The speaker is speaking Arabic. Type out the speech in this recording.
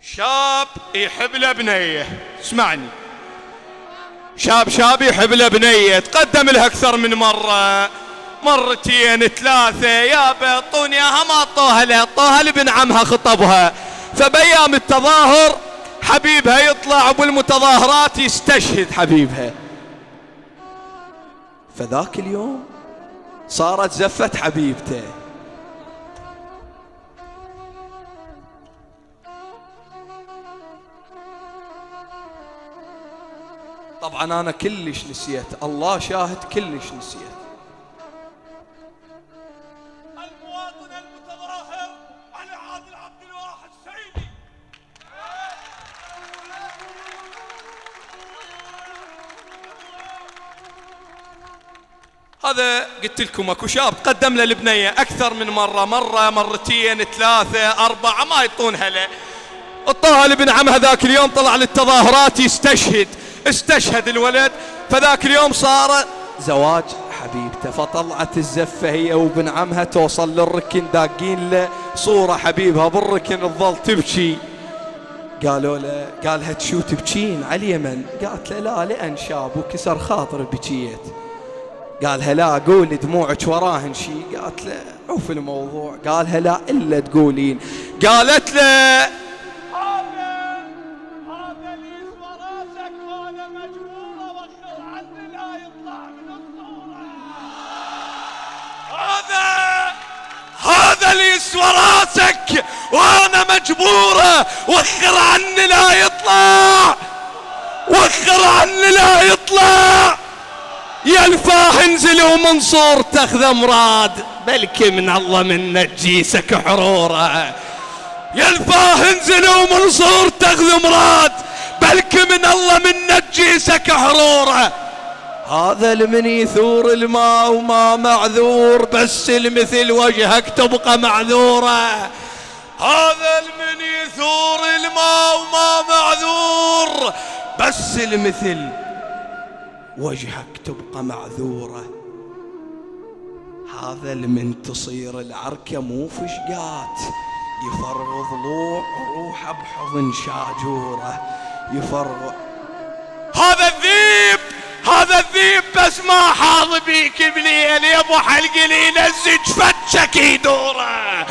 شاب يحب له بنية، اسمعني، شاب يحب له بنية، تقدم لها أكثر من مرة، مرتين ثلاثة، يا بيعطون اياها ما اعطوها له، اعطوها لابن عمها خطبها. فبأيام التظاهر حبيبها يطلع بالمتظاهرات يستشهد حبيبها. فذاك اليوم صارت زفت حبيبته. طبعا أنا كلش نسيت، الله شاهد كلش نسيت. المواطن المتظاهر على عادل عبد الواحد سيدي. هذا قلت لكم اكو شاب تقدم له البنية أكثر من مرة، مرتين ثلاثة أربعة ما يعطونها له، اعطوها لابن عمها. ذاك اليوم طلع للتظاهرات يستشهد، استشهد الولد. فذاك اليوم صار زواج حبيبته، فطلعت الزفة هي وابن عمها توصل للركن، داقين له صورة حبيبها بالركن، تظل تبكي. قالوا له، قالها شو تبكين على اليمن؟ قالت له لا لأن شاب وكسر خاطر بكيت. قالها لا قولي دموعك وراهن شي. قالت له عوف الموضوع. قالها لا إلا تقولين. قالت له هذا اللي يسوى راسك وانا مجبورة وخر عني لا يطلع من الصورة. هذا اللي يسوى راسك وانا مجبورة وخر عني لا يطلع، وخر عني لا يطلع. يا الفاه انزلوا من صورته خذ مراد، بلكي من الله من نجيسك حروره. يا الفاه انزلوا من صورته خذ مراد، بلكي من الله من نجيسك حروره. هذا المن يثور الماء وما معذور، بس المثل وجهك تبقى معذوره. هذا المن يثور الماء وما معذور، بس المثل وجهك تبقى معذورة. هذا المن تصير العركة مو فشقات، يفرغ ضلوع روحه بحضن شاجورة، يفرغ. هذا الذيب بس ما حاض بيك بليل، يا ابو حلق لي نزج فتشك يدوره.